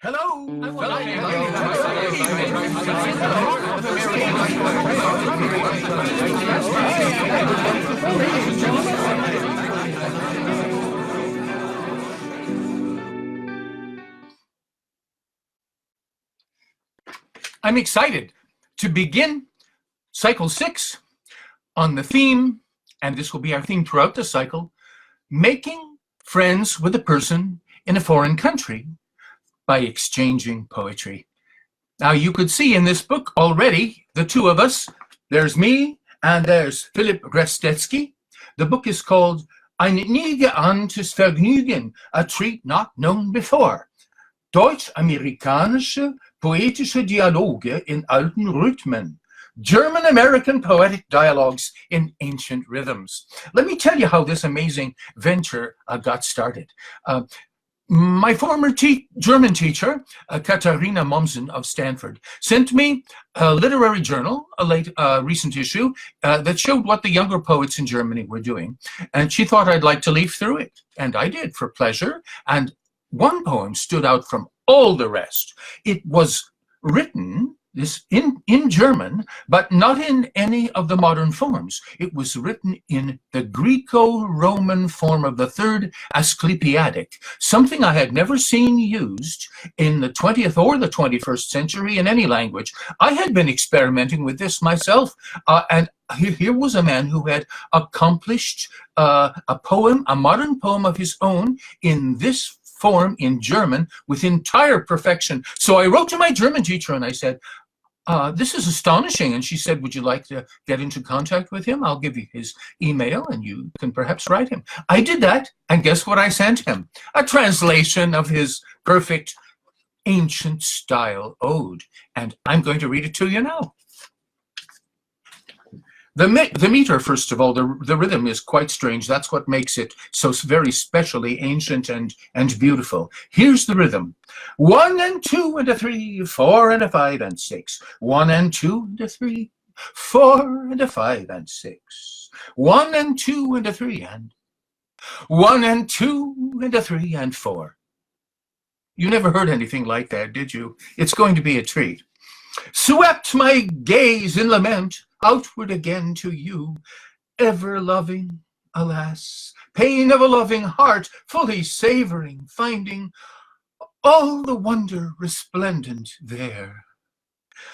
Hello. I'm excited to begin cycle 6 on the theme, and this will be our theme throughout the cycle, making friends with a person in a foreign country by exchanging poetry. Now, you could see in this book already, the two of us, there's me and there's Philipp Restetzki. The book is called Ein nie geahntes Vergnügen, a treat not known before. Deutsch-amerikanische poetische Dialoge in alten Rhythmen. German-American poetic dialogues in ancient rhythms. Let me tell you how this amazing venture got started. My former German teacher, Katharina Mommsen of Stanford, sent me a literary journal, a recent issue, that showed what the younger poets in Germany were doing. And she thought I'd like to leaf through it. And I did, for pleasure. And one poem stood out from all the rest. It was written in German, but not in any of the modern forms. It was written in the Greco-Roman form of the third asclepiadic, something I had never seen used in the 20th or the 21st century in any language. I had been experimenting with this myself, and here was a man who had accomplished a modern poem of his own in this form in German with entire perfection. So I wrote to my German teacher and I said, this is astonishing. And she said, would you like to get into contact with him? I'll give you his email and you can perhaps write him. I did that, and guess what I sent him? A translation of his perfect ancient style ode. And I'm going to read it to you now. The meter, first of all, the rhythm is quite strange. That's what makes it so very specially ancient and beautiful. Here's the rhythm. 1 and 2 and a 3, 4 and a 5 and 6. 1 and 2 and a 3, 4 and a 5 and 6. 1 and 2 and a 3 and 1 and 2 and a 3 and 4. You never heard anything like that, did you? It's going to be a treat. Swept my gaze in lament outward again to you, ever loving, alas, pain of a loving heart, fully savoring, finding all the wonder resplendent there.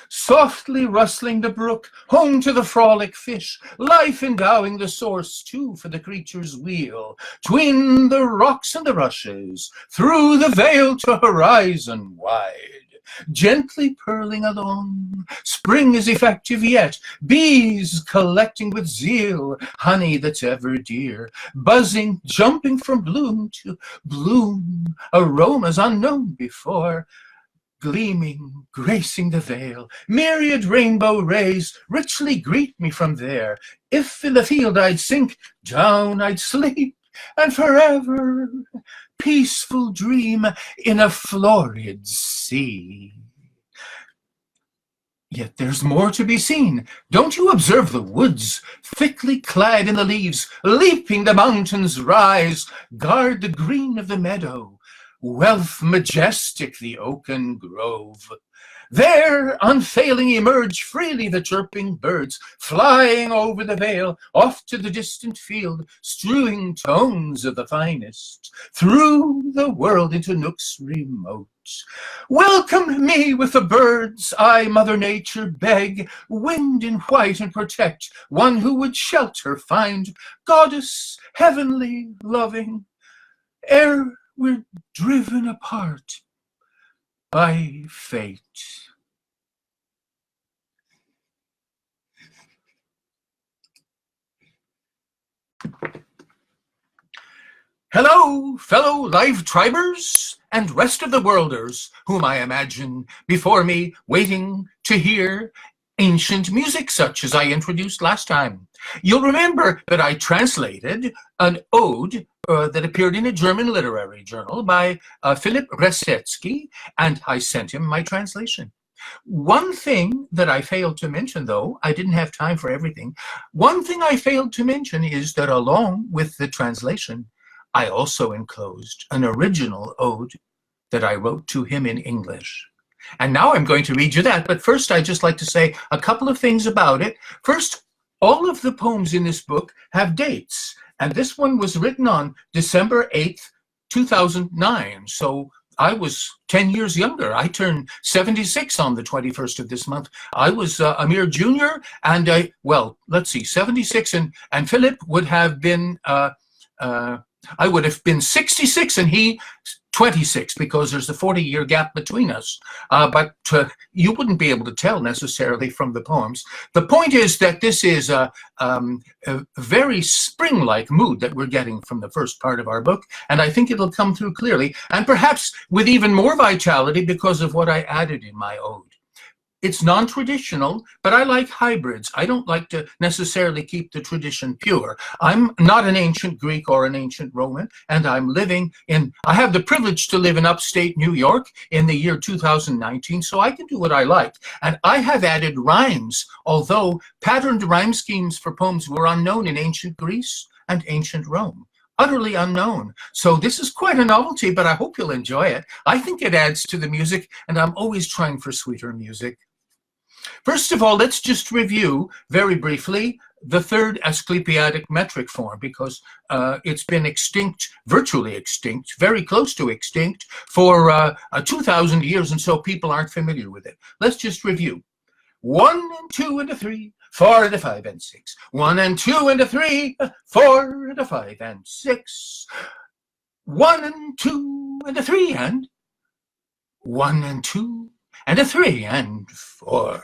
Softly rustling the brook, home to the frolic fish, life endowing the source too for the creature's wheel, tween the rocks and the rushes, through the vale to horizon wide. Gently purling along, spring is effective yet, bees collecting with zeal, honey that's ever dear, buzzing, jumping from bloom to bloom, aromas unknown before, gleaming, gracing the vale, myriad rainbow rays richly greet me from there. If in the field I'd sink, down I'd sleep, and forever peaceful dream in a florid sea. Yet there's more to be seen. Don't you observe the woods, thickly clad in the leaves, leaping the mountains rise, guard the green of the meadow, wealth majestic the oaken grove. There, unfailing, emerge freely the chirping birds, flying over the vale, off to the distant field, strewing tones of the finest, through the world into nooks remote. Welcome me with the birds, I, Mother Nature, beg, winged in white and protect, one who would shelter find, goddess, heavenly, loving, ere we're driven apart by fate. Hello, fellow live tribers and rest of the worlders, whom I imagine before me waiting to hear ancient music such as I introduced last time. You'll remember that I translated an ode that appeared in a German literary journal by Philipp Restetzki, and I sent him my translation. One thing that I failed to mention, though, I didn't have time for everything. One thing I failed to mention is that along with the translation, I also enclosed an original ode that I wrote to him in English. And now I'm going to read you that, but first I'd just like to say a couple of things about it. First, all of the poems in this book have dates, and this one was written on December 8th, 2009, so I was 10 years younger. I turned 76 on the 21st of this month. I was a mere junior, and well, let's see, 76, and Philip would have been, I would have been 66 and he 26, because there's a 40-year gap between us. But you wouldn't be able to tell necessarily from the poems. The point is that this is a very spring-like mood that we're getting from the first part of our book, and I think it'll come through clearly, and perhaps with even more vitality because of what I added in my ode. It's non-traditional, but I like hybrids. I don't like to necessarily keep the tradition pure. I'm not an ancient Greek or an ancient Roman, and I have the privilege to live in upstate New York in the year 2019, so I can do what I like. And I have added rhymes, although patterned rhyme schemes for poems were unknown in ancient Greece and ancient Rome. Utterly unknown. So this is quite a novelty, but I hope you'll enjoy it. I think it adds to the music, and I'm always trying for sweeter music. First of all, let's just review very briefly the third asclepiadic metric form, because it's been extinct, virtually extinct, very close to extinct for 2,000 years, and so people aren't familiar with it. Let's just review. 1 and 2 and a 3, 4 and a 5 and 6. 1 and 2 and a 3, 4 and a 5 and 6. 1 and 2 and a 3 and 1 and 2 and a 3 and 4.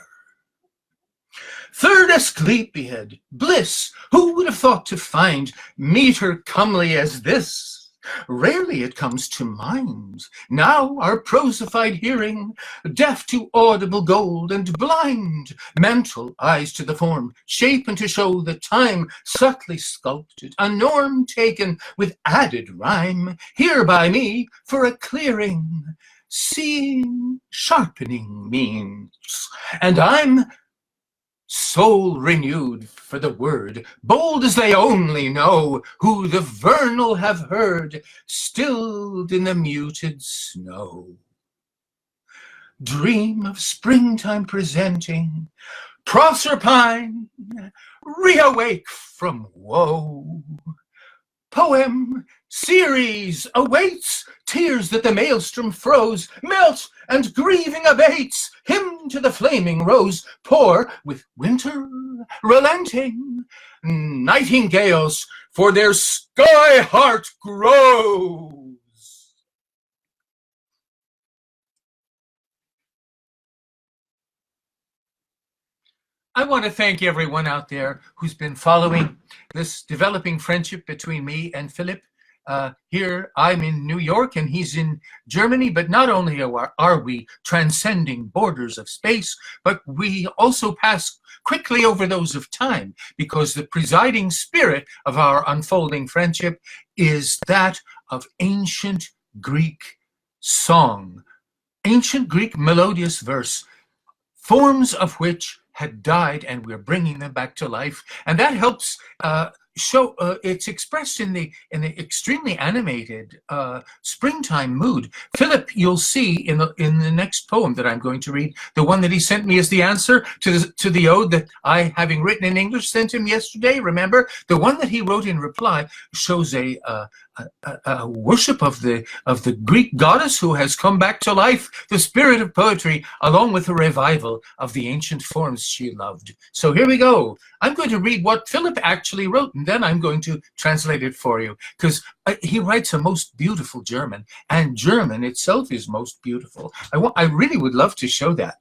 Third asclepiad, bliss, who would have thought to find meter comely as this? Rarely it comes to mind. Now our prosified hearing, deaf to audible gold and blind, mental eyes to the form, shapen to show the time, subtly sculpted, a norm taken with added rhyme, here by me for a clearing, seeing sharpening means, and I'm soul renewed for the word, bold as they only know, who the vernal have heard, stilled in the muted snow. Dream of springtime presenting, Proserpine, reawake from woe. Poem series awaits, tears that the maelstrom froze, melt and grieving abates, hymn to the flaming rose, pour with winter relenting, nightingales for their sky heart grows. I want to thank everyone out there who's been following this developing friendship between me and Philip. Here, I'm in New York and he's in Germany, but not only are we transcending borders of space, but we also pass quickly over those of time, because the presiding spirit of our unfolding friendship is that of ancient Greek song, ancient Greek melodious verse, forms of which had died, and we're bringing them back to life, and that helps show it's expressed in the extremely animated springtime mood. Philip, you'll see in the next poem that I'm going to read, the one that he sent me as the answer to the ode that I, having written in English, sent him yesterday. Remember, the one that he wrote in reply shows a worship of the Greek goddess who has come back to life, the spirit of poetry, along with a revival of the ancient forms she loved. So here we go. I'm going to read what Philip actually wrote, and then I'm going to translate it for you, because he writes a most beautiful German, and German itself is most beautiful. I really would love to show that.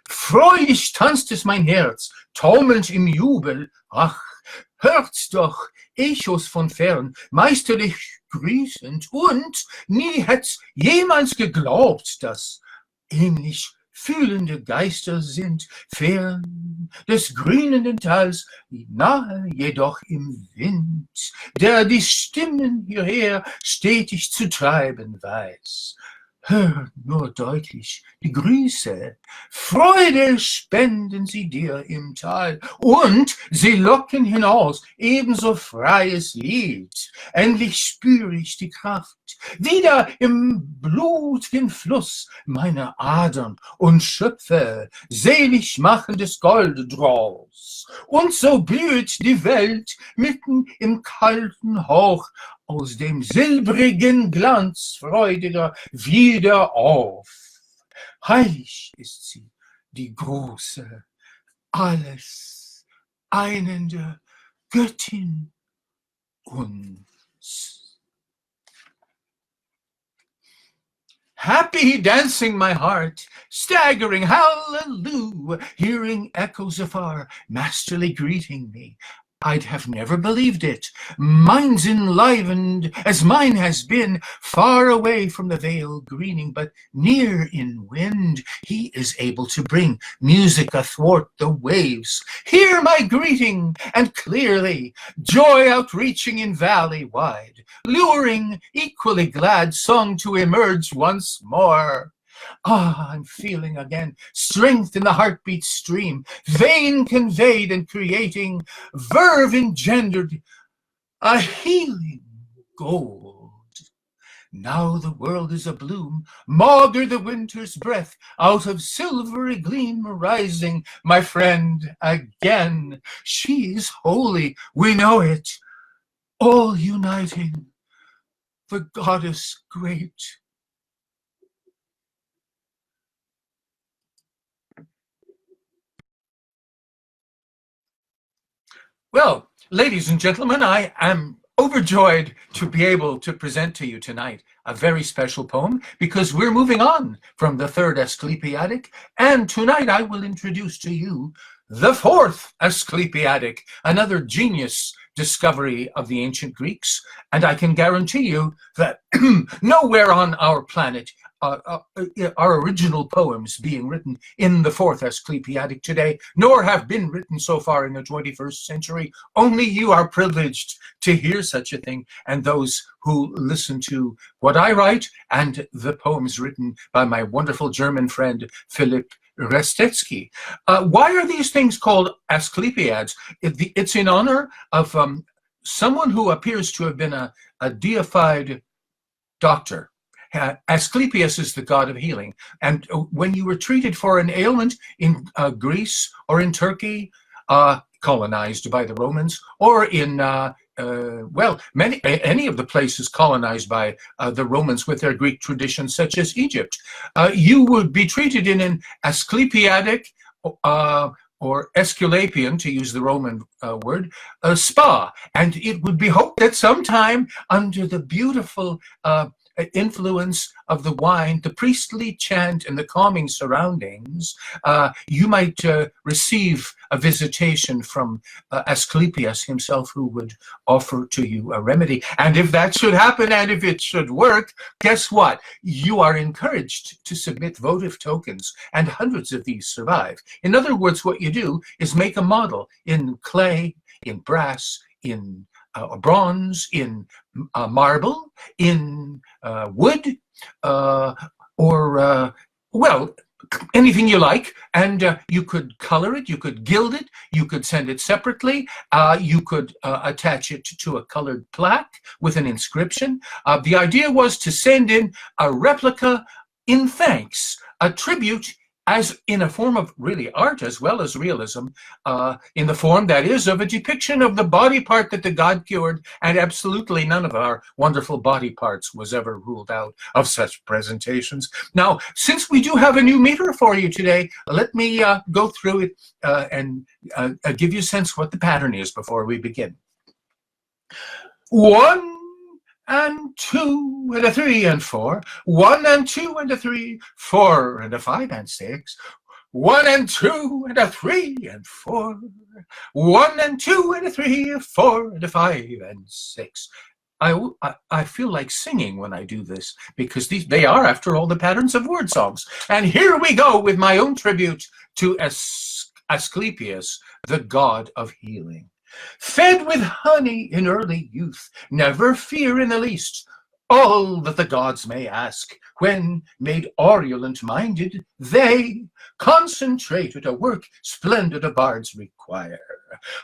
Freudig tanzt es mein Herz, taumelnd im Jubel, ach, hört's doch, Echos von fern, meisterlich grüßend, und nie hätt's jemals geglaubt, dass ähnlich fühlende Geister sind, fern des grünenden Tals, nahe jedoch im Wind, der die Stimmen hierher stetig zu treiben weiß. Hör nur deutlich die Grüße. Freude spenden sie dir im Tal und sie locken hinaus ebenso freies Lied. Endlich spüre ich die Kraft wieder im blutigen Fluss meiner Adern und schöpfe selig machendes Gold draus. Und so blüht die Welt mitten im kalten Hauch aus dem silbrigen Glanz freudiger wieder auf. Heilig ist sie, die große, alles einende Göttin uns. Happy dancing my heart, staggering hallelujah, hearing echoes afar, masterly greeting me. I'd have never believed it. Mine's enlivened as mine has been, far away from the vale greening, but near in wind. He is able to bring music athwart the waves. Hear my greeting, and clearly, joy outreaching in valley wide, luring, equally glad song to emerge once more. Ah, I'm feeling again strength in the heartbeat stream, vein conveyed and creating, verve engendered, a healing gold. Now the world is abloom, maugre the winter's breath, out of silvery gleam arising, my friend, again. She is holy, we know it, all uniting, the goddess great. Well, ladies and gentlemen, I am overjoyed to be able to present to you tonight a very special poem because we're moving on from the third asclepiadic, and tonight I will introduce to you the fourth asclepiadic, another genius discovery of the ancient Greeks, and I can guarantee you that nowhere on our planet are original poems being written in the fourth asclepiadic today, nor have been written so far in the 21st century. Only you are privileged to hear such a thing, and those who listen to what I write and the poems written by my wonderful German friend, Philipp Restetzki. Why are these things called asclepiads? It's in honor of someone who appears to have been a deified doctor. Asclepius is the god of healing. And when you were treated for an ailment in Greece or in Turkey, colonized by the Romans, or in, well, any of the places colonized by the Romans with their Greek traditions, such as Egypt, you would be treated in an asclepiadic or Esculapian, to use the Roman word, spa. And it would be hoped that sometime under the beautiful influence of the wine, the priestly chant, and the calming surroundings, you might receive a visitation from Asclepius himself, who would offer to you a remedy. And if that should happen, and if it should work, guess what? You are encouraged to submit votive tokens, and hundreds of these survive. In other words, what you do is make a model in clay, in brass, in bronze, in marble, in wood, or, well, anything you like, and you could color it, you could gild it, you could send it separately, you could attach it to a colored plaque with an inscription. The idea was to send in a replica in thanks, a tribute, as in a form of really art as well as realism, in the form, that is, of a depiction of the body part that the god cured, and absolutely none of our wonderful body parts was ever ruled out of such presentations. Now, since we do have a new meter for you today, let me go through it and give you a sense what the pattern is before we begin. 1 and 2 and a 3 and 4, 1 and 2 and a 3, 4 and a 5 and 6, 1 and 2 and a 3 and 4, 1 and 2 and a 3, 4 and a 5 and 6. I feel like singing when I do this, because they are, after all, the patterns of word songs. And here we go with my own tribute to Asclepius, the god of healing. Fed with honey in early youth, never fear in the least, all that the gods may ask, when made orient-minded, they concentrate at a work splendid of bards require.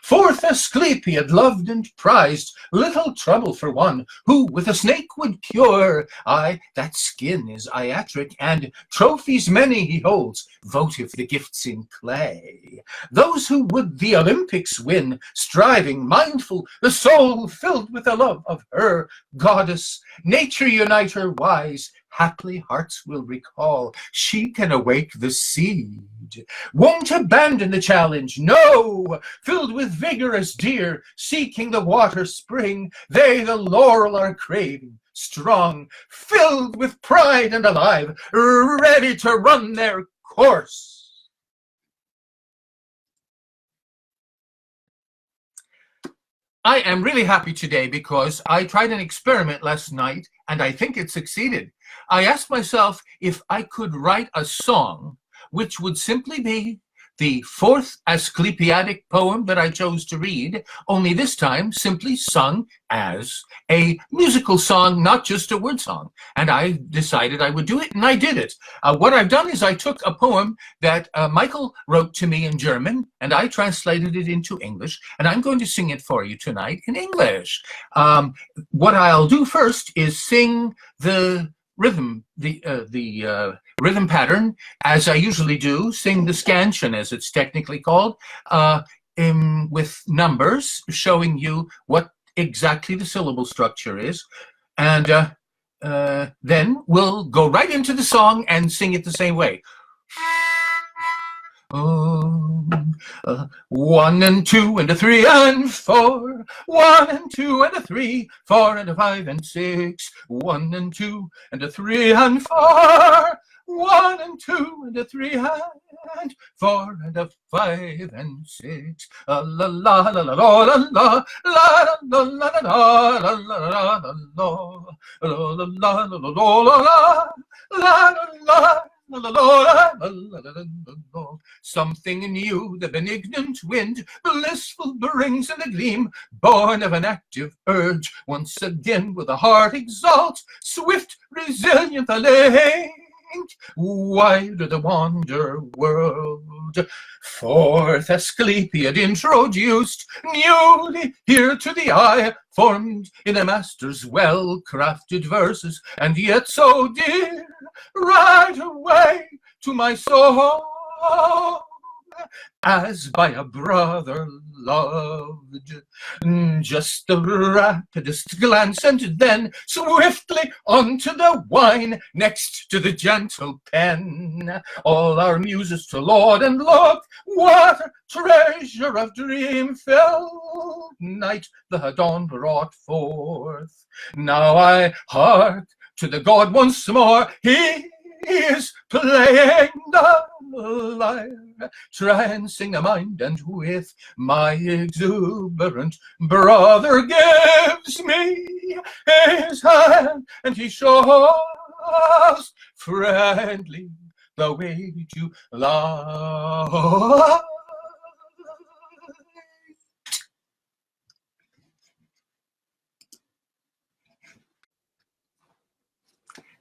Forth Asclepiad loved and prized, little trouble for one who with a snake would cure. Aye, that skin is iatric, and trophies many he holds, votive the gifts in clay. Those who would the Olympics win, striving, mindful, the soul filled with the love of her goddess, nature unite her wise, haply hearts will recall, she can awake the seed. Won't abandon the challenge, no, filled with vigorous deer, seeking the water spring, they the laurel are craving, strong, filled with pride and alive, ready to run their course. I am really happy today because I tried an experiment last night and I think it succeeded. I asked myself if I could write a song which would simply be the fourth asclepiadic poem that I chose to read, only this time simply sung as a musical song, not just a word song. And I decided I would do it, and I did it. What I've done is I took a poem that Michael wrote to me in German, and I translated it into English, and I'm going to sing it for you tonight in English. What I'll do first is sing the rhythm, the rhythm pattern, as I usually do, sing the scansion, as it's technically called, with numbers showing you what exactly the syllable structure is. And then we'll go right into the song and sing it the same way. 1 and 2 and a 3 and 4, 1 and 2 and a 3, 4 and a 5 and 6, 1 and 2 and a 3 and 4, 1 and 2 and a 3 and 4 and a 5 and 6. La la la la la la la la la la la la la. Something in you, the benignant wind, blissful brings in a gleam, born of an active urge, once again with a heart exalt, swift, resilient the link, wider the wander world. Fourth Asclepiad introduced, newly here to the eye, formed in a master's well-crafted verses, and yet so dear, right away to my soul, as by a brother loved. Just the rapidest glance, and then swiftly onto the wine, next to the gentle pen. All our muses to laud and look, what a treasure of dream-filled night the dawn brought forth. Now I hark to the god once more, he is playing the lyre, trancing the mind, and with my exuberant brother gives me his hand, and he shows friendly the way to love.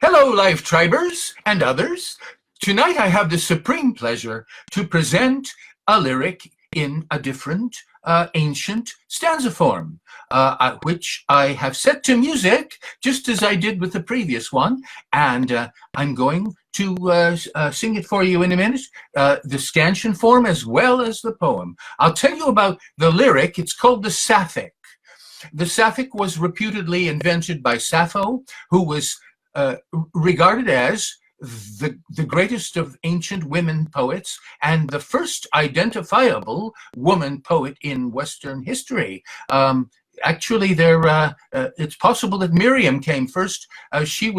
Hello, Life Tribers and others. Tonight I have the supreme pleasure to present a lyric in a different ancient stanza form, which I have set to music, just as I did with the previous one, and I'm going to sing it for you in a minute, the scansion form as well as the poem. I'll tell you about the lyric. It's called the sapphic. The sapphic was reputedly invented by Sappho, who was regarded as the greatest of ancient women poets and the first identifiable woman poet in Western history. Actually, it's possible that Miriam came first. She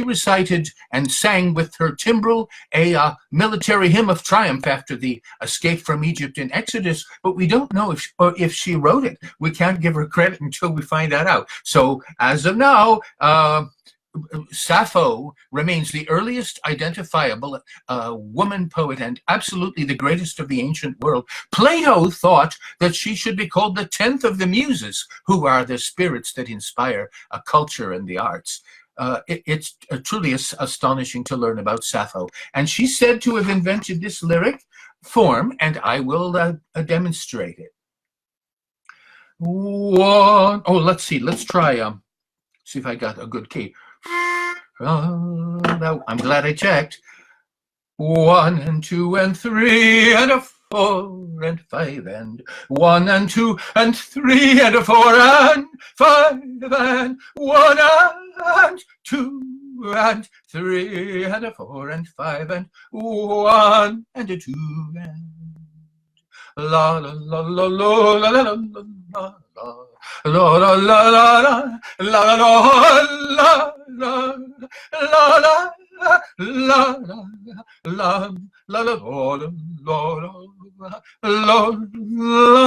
recited and sang with her timbrel a military hymn of triumph after the escape from Egypt in Exodus, but we don't know if she wrote it. We can't give her credit until we find that out. So as of now, Sappho remains the earliest identifiable woman poet and absolutely the greatest of the ancient world. Plato thought that she should be called the 10th of the Muses, who are the spirits that inspire culture and the arts. It's truly astonishing to learn about Sappho. And she's said to have invented this lyric form, and I will demonstrate it. Let's see. Let's try, see if I got a good key. I'm glad I checked. 1 and 2 and 3 and a 4 and 5 and 1 and 2 and 3 and a 4 and 5 and 1 and 2 and 3 and a 4 and 5 and 1 and a 2 and la la la la la la la la la la la la la la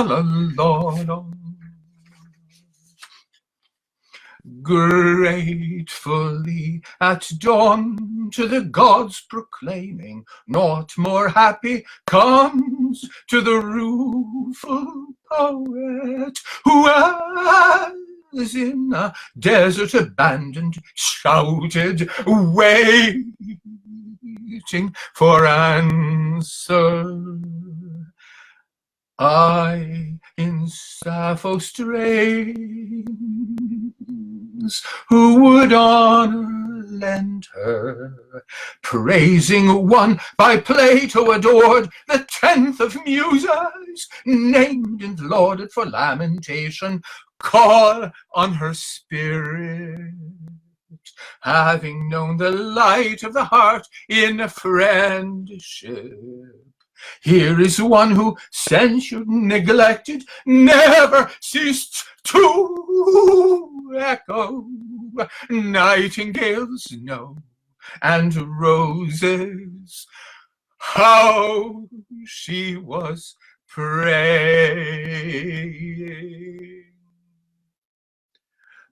la la Gratefully at dawn to the gods proclaiming, naught more happy comes to the rueful poet who as in a desert abandoned shouted, waiting for answer. I in Sappho strains who would honor lend her, praising one by Plato adored, the 10th of Muses, named and lauded for lamentation, call on her spirit, having known the light of the heart in friendship. Here is one who, censured, neglected, never ceased to echo. Nightingales know, and roses, how she was praying.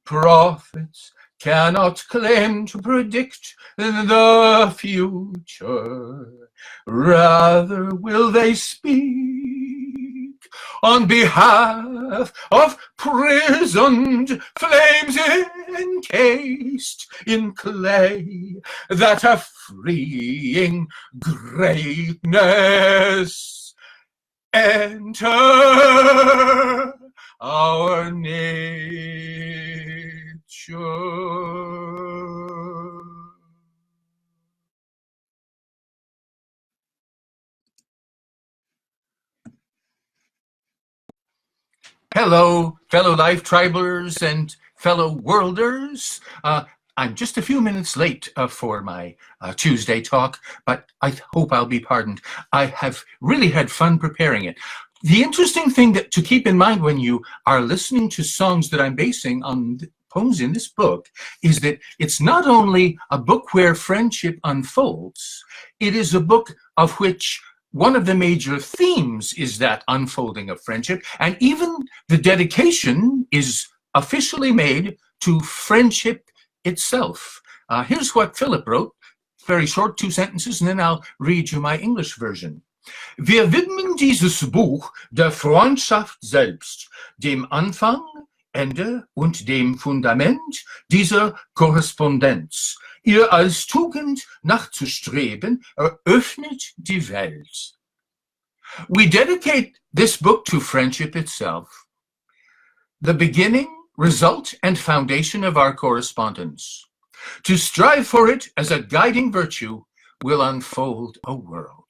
Prophets cannot claim to predict the future. Rather will they speak on behalf of prisoned flames encased in clay, that a freeing greatness enter our nature. Hello, fellow Life Tribalers and fellow Worlders. I'm just a few minutes late for my Tuesday talk, but I hope I'll be pardoned. I have really had fun preparing it. The interesting thing to keep in mind when you are listening to songs that I'm basing on poems in this book is that it's not only a book where friendship unfolds, it is a book of which one of the major themes is that unfolding of friendship, and even the dedication is officially made to friendship itself. Here's what Philipp wrote, very short, 2 sentences, and then I'll read you my English version. Wir widmen dieses Buch der Freundschaft selbst, dem Anfang, Ende und dem Fundament dieser Korrespondenz. Ihr als Tugend nachzustreben, eröffnet die Welt. We dedicate this book to friendship itself, the beginning, result, and foundation of our correspondence. To strive for it as a guiding virtue will unfold a world.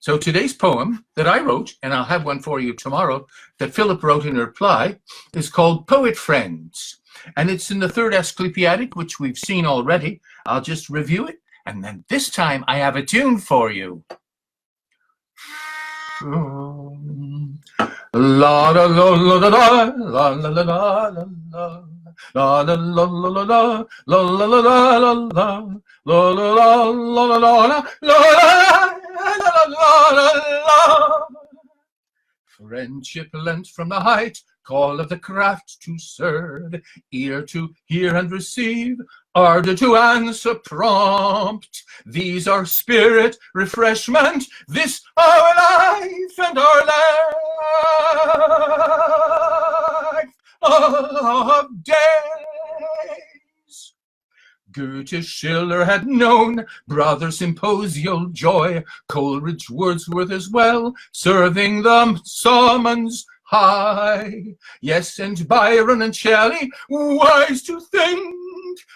So today's poem that I wrote, and I'll have one for you tomorrow, that Philipp wrote in reply, is called Poet Friends. And it's in the 3rd asclepiadic, which we've seen already. I'll just review it, and then this time I have a tune for you. La la la la la la la la la la la la la la la la la. Friendship lent from the height call of the craft to serve, ear to hear and receive, ardor to answer prompt. These are spirit, refreshment, this our life and our life of days. Goethe, Schiller had known brother symposial joy, Coleridge, Wordsworth as well, serving the summons high. Yes, and Byron and Shelley, wise to think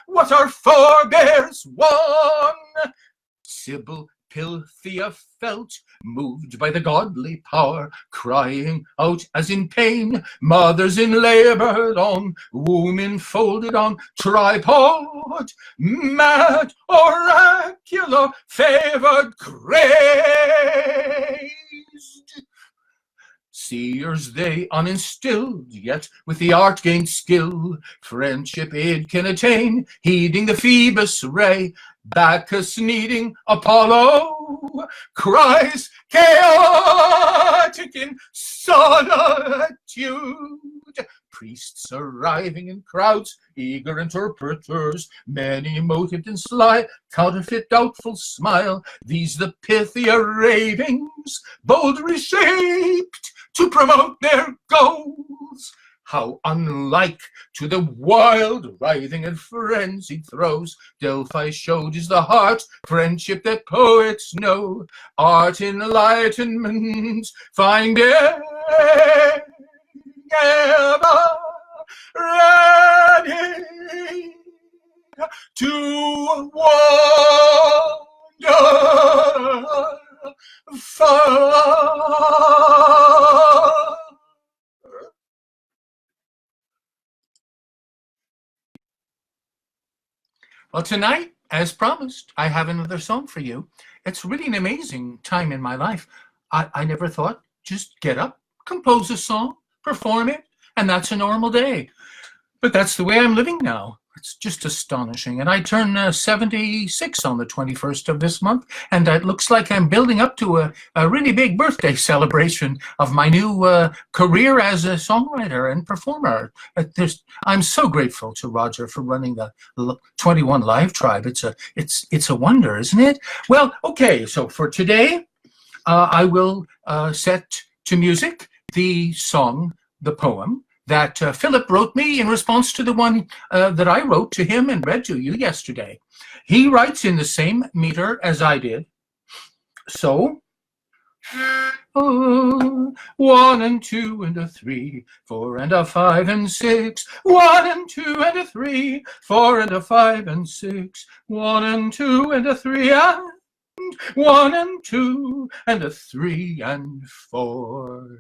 what our forebears won. Sybil Pilthea felt, moved by the godly power, crying out as in pain, mothers in labor long, womb enfolded on tripod, mad oracular favored crazed. Seers they uninstilled, yet with the art gained skill, friendship aid can attain, heeding the Phoebus ray, Bacchus needing Apollo, cries chaotic in solitude. Priests arriving in crowds, eager interpreters, many motived and sly, counterfeit doubtful smile. These the Pythia ravings, bold reshaped to promote their goals. How unlike to the wild writhing and frenzied throes Delphi showed is the heart friendship that poets know. Art enlightenment find ever ready to wander far. Well, tonight, as promised, I have another song for you. It's really an amazing time in my life. I never thought, just get up, compose a song, perform it, and that's a normal day. But that's the way I'm living now. It's just astonishing. And I turn 76 on the 21st of this month, and it looks like I'm building up to a really big birthday celebration of my new career as a songwriter and performer. I'm so grateful to Roger for running the 21 Live Tribe. It's a wonder, isn't it? Well, okay, so for today, I will set to music the song, the poem, that Philip wrote me in response to the one that I wrote to him and read to you yesterday. He writes in the same meter as I did. So, 1 and 2 and a 3, 4 and a 5 and 6, 1 and 2 and a 3, 4 and a 5 and 6, 1 and 2 and a 3 and 1 and 2 and a 3 and 4.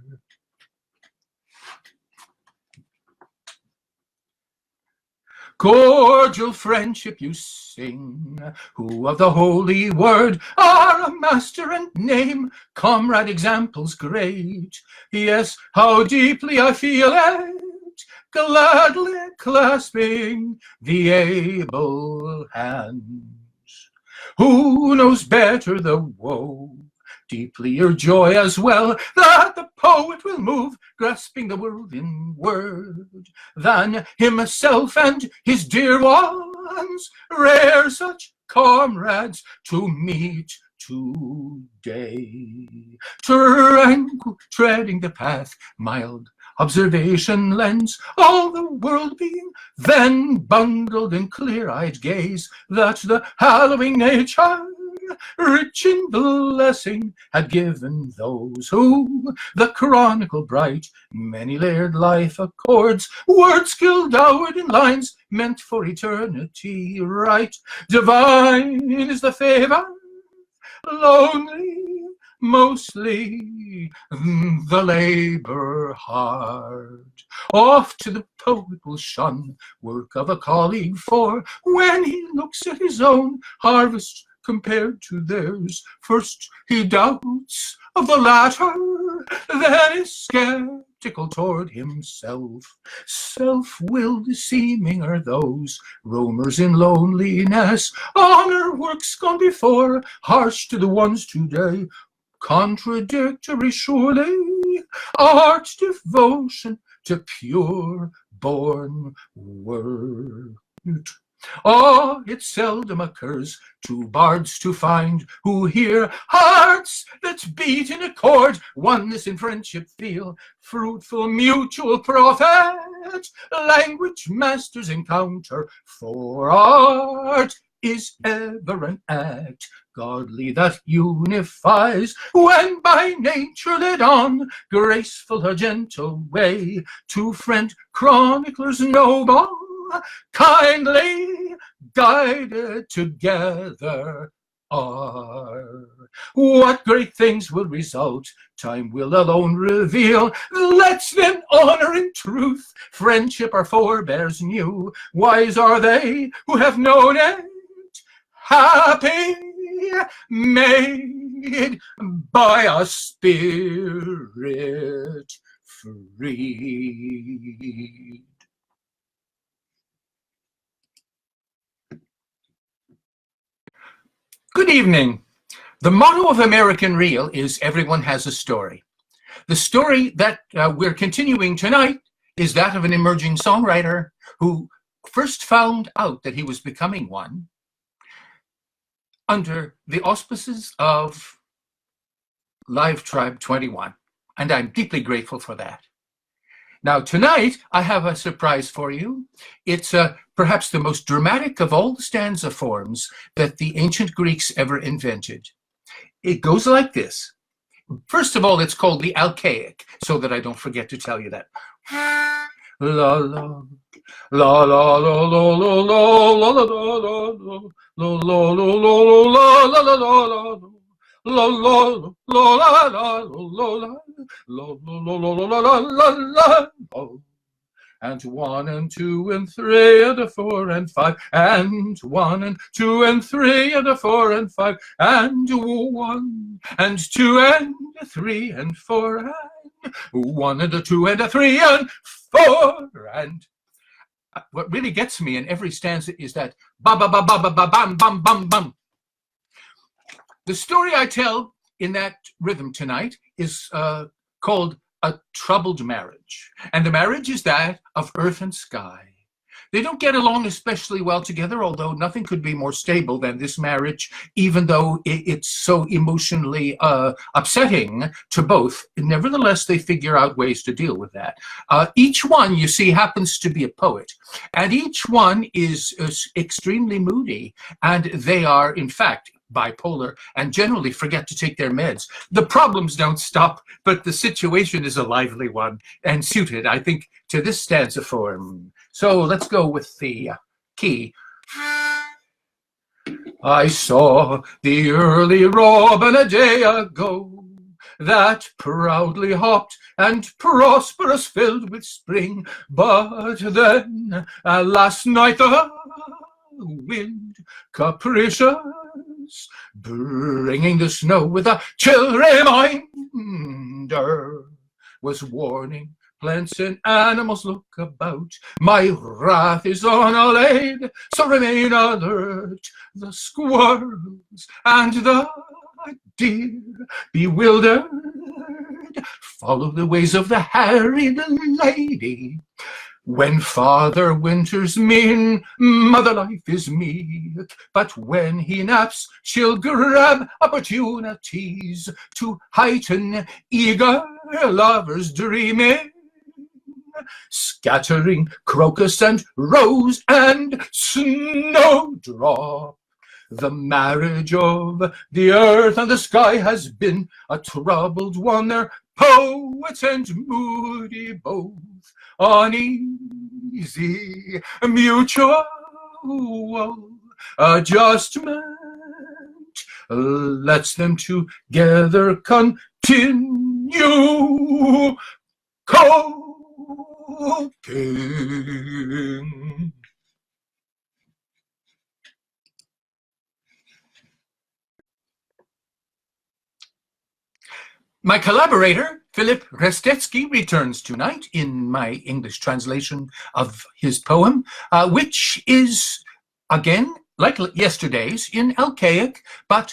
Cordial friendship you sing, who of the holy word are a master and name, comrade examples great. Yes, how deeply I feel it, gladly clasping the able hands. Who knows better the woe, deeply your joy as well, that the poet will move, grasping the world in word, than himself and his dear ones, rare such comrades to meet today. Tranquil, treading the path, mild observation lends, all the world being then bundled in clear-eyed gaze, that the hallowing nature, rich in blessing, had given those who the chronicle bright, many-layered life accords, word skill dowered in lines meant for eternity right. Divine is the favor, lonely mostly the labor hard. Oft to the poet will shun work of a colleague, for when he looks at his own harvest compared to theirs, first he doubts of the latter, then is skeptical toward himself. Self-willed seeming are those roamers in loneliness, honor works gone before, harsh to the ones today, contradictory surely, art devotion to pure-born word. Oh, it seldom occurs to bards to find who hear hearts that beat in accord, oneness in friendship feel, fruitful mutual profit, language masters encounter, for art is ever an act godly that unifies, when by nature led on graceful or gentle way, to friend chroniclers noble, kindly guided together are. What great things will result, time will alone reveal. Let's then honor in truth friendship our forebears knew. Wise are they who have known it, happy made by a spirit free. Good evening. The motto of American Reel is everyone has a story. The story that we're continuing tonight is that of an emerging songwriter who first found out that he was becoming one under the auspices of Live Tribe 21, and I'm deeply grateful for that. Now, tonight, I have a surprise for you. It's perhaps the most dramatic of all the stanza forms that the ancient Greeks ever invented. It goes like this. First of all, it's called the Alcaic, so that I don't forget to tell you that. La la la la la la la la la la la la la la la la la la la, and 1 and 2 and 3 and 4 and 5, and 1 and 2 and 3 and 4 and 5, and 1 and 2 and 3 and 4 and 1 and 2 and 3 and 4. And what really gets me in every stanza is that ba ba ba ba ba ba bam bam bam bam. The story I tell in that rhythm tonight is called A Troubled Marriage. And the marriage is that of earth and sky. They don't get along especially well together, although nothing could be more stable than this marriage, even though it's so emotionally upsetting to both. Nevertheless, they figure out ways to deal with that. Each one, you see, happens to be a poet, and each one is extremely moody, and they are, in fact, bipolar and generally forget to take their meds. The problems don't stop, but the situation is a lively one and suited, I think, to this stanza form. So let's go with the key. I saw the early robin a day ago, that proudly hopped and prosperous filled with spring, but then last night the wind capricious, bringing the snow with a chill reminder, was warning plants and animals, look about. My wrath is unallayed, so remain alert. The squirrels and the deer, bewildered, follow the ways of the harried lady. When Father Winter's mean, Mother Life is meek, but when he naps, she'll grab opportunities to heighten eager lovers' dreaming, scattering crocus and rose and snowdrop. The marriage of the earth and the sky has been a troubled one. They're poets and moody both, uneasy mutual adjustment lets them together continue coping. My collaborator, Philipp Restetzki, returns tonight in my English translation of his poem, which is, again, like yesterday's, in Alcaic, but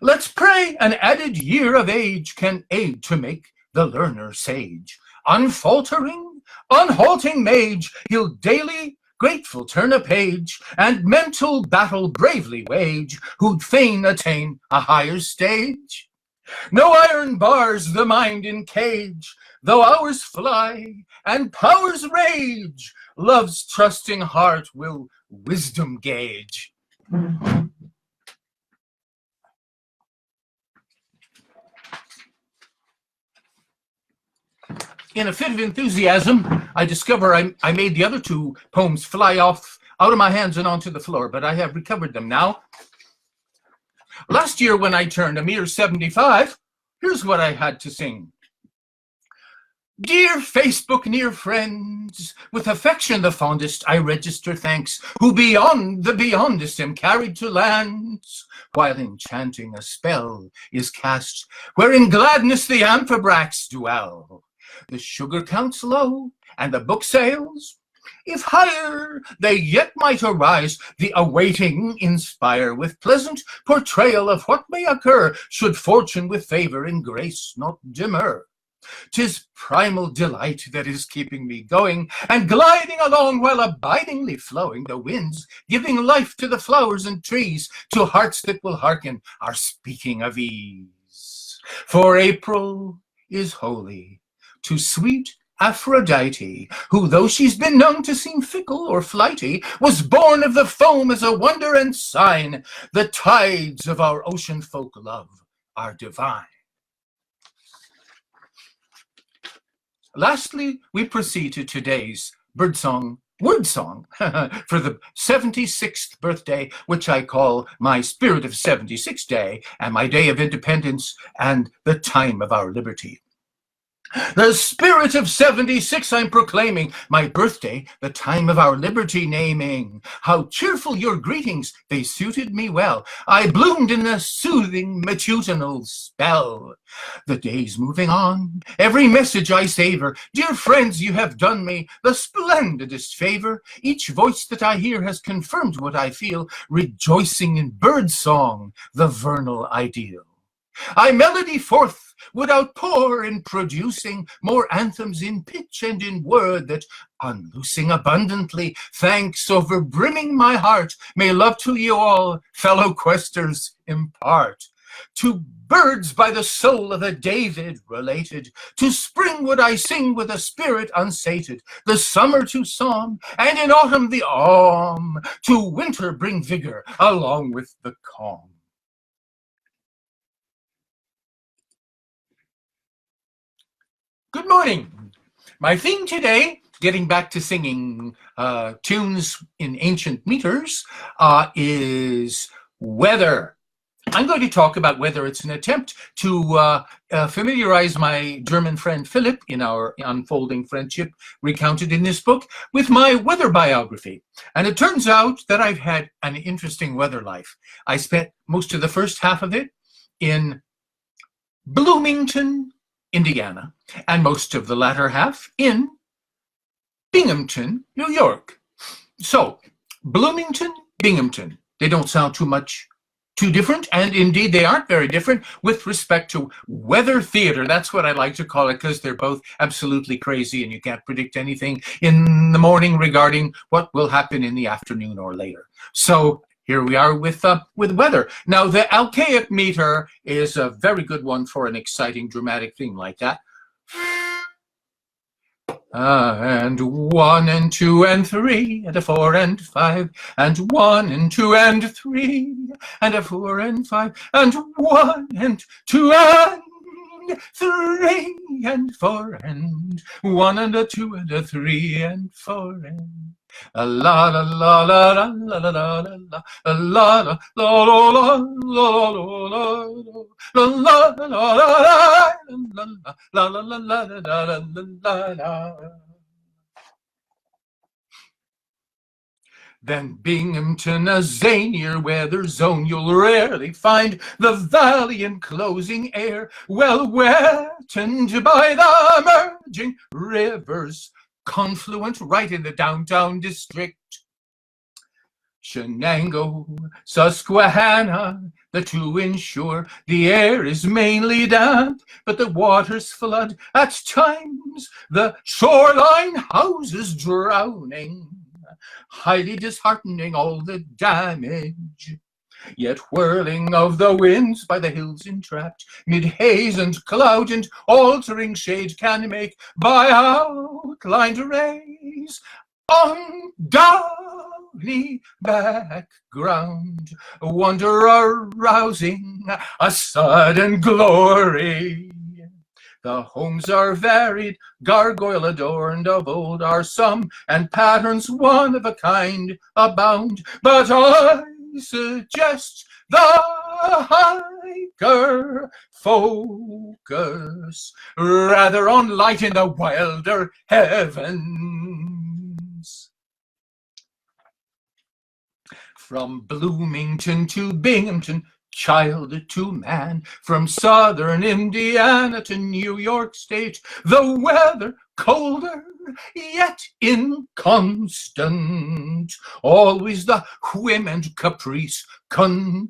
Let's pray an added year of age can aid to make the learner sage. Unfaltering, unhalting mage, he'll daily grateful turn a page, and mental battle bravely wage, who'd fain attain a higher stage. No iron bars the mind in cage, though hours fly and powers rage, love's trusting heart will wisdom gauge. In a fit of enthusiasm, I discover I made the other two poems fly off out of my hands and onto the floor, but I have recovered them now. Last year, when I turned a mere 75, here's what I had to sing. Dear Facebook near friends, with affection the fondest I register thanks, who beyond the beyondest am carried to lands, while enchanting a spell is cast, where in gladness the amphibracs dwell. The sugar counts low, and the book sales, if higher they yet might arise, the awaiting inspire with pleasant portrayal of what may occur, should fortune with favor and grace not demur. 'Tis primal delight that is keeping me going, and gliding along while abidingly flowing, the winds giving life to the flowers and trees, to hearts that will hearken are speaking of ease. For April is holy to sweet Aphrodite, who, though she's been known to seem fickle or flighty, was born of the foam as a wonder and sign. The tides of our ocean folk love are divine. Lastly, we proceed to today's birdsong, word song, for the 76th birthday, which I call my Spirit of 76 Day, and my Day of Independence, and the time of our liberty. The spirit of 76 I'm proclaiming, my birthday, the time of our liberty naming. How cheerful your greetings, they suited me well. I bloomed in a soothing matutinal spell. The day's moving on, every message I savor. Dear friends, you have done me the splendidest favor. Each voice that I hear has confirmed what I feel, rejoicing in bird song, the vernal ideal. I melody forth would outpour in producing more anthems in pitch and in word that, unloosing abundantly, thanks over brimming my heart, may love to you all, fellow questers, impart. To birds by the soul of a David related, to spring would I sing with a spirit unsated, the summer to song, and in autumn the aum, to winter bring vigor along with the calm. Good morning. My theme today, getting back to singing tunes in ancient meters, is weather. I'm going to talk about weather. It's an attempt to familiarize my German friend Philipp, in our unfolding friendship recounted in this book, with my weather biography. And it turns out that I've had an interesting weather life. I spent most of the first half of it in Bloomington, Indiana, and most of the latter half in Binghamton, New York. So, Bloomington, Binghamton, they don't sound too different, and indeed they aren't very different with respect to weather theater. That's what I like to call it, because they're both absolutely crazy and you can't predict anything in the morning regarding what will happen in the afternoon or later. So here we are with weather. Now, the Alcaic meter is a very good one for an exciting, dramatic theme like that. And 1 and 2 and 3 and a 4 and 5 and 1 and 2 and 3 and a 4 and 5 and 1 and 2 and 3 and 4 and 1 and a 2 and a 3 and 4 and la la la la la la la la la la la la la. Then Binghamton, a zanier weather zone, you'll rarely find the valley enclosing air, well wetted by the merging rivers, confluent right in the downtown district. Shenango, Susquehanna, to ensure the air is mainly damp, but the waters flood at times, the shoreline houses drowning, highly disheartening all the damage. Yet whirling of the winds by the hills entrapped, mid haze and cloud and altering shade, can make by outlined rays on downy background wonder arousing a sudden glory. The homes are varied, gargoyle adorned, of old are some, and patterns one of a kind abound. But I suggest the hiker focus rather on light in the wilder heavens. From Bloomington to Binghamton, child to man, from southern Indiana to New York State, the weather colder yet inconstant, always the whim and caprice continue.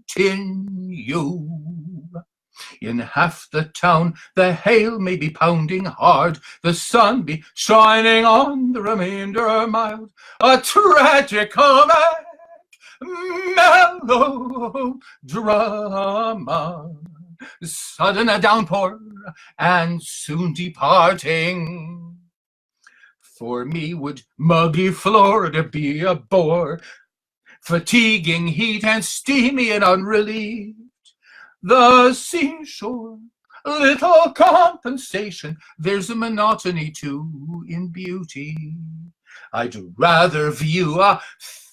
In half the town the hail may be pounding hard, the sun be shining on the remainder mild, a tragic melodrama, sudden a downpour and soon departing. For me would muggy Florida be a bore, fatiguing heat and steamy and unrelieved. The seashore, little compensation, there's a monotony too in beauty. I'd rather view a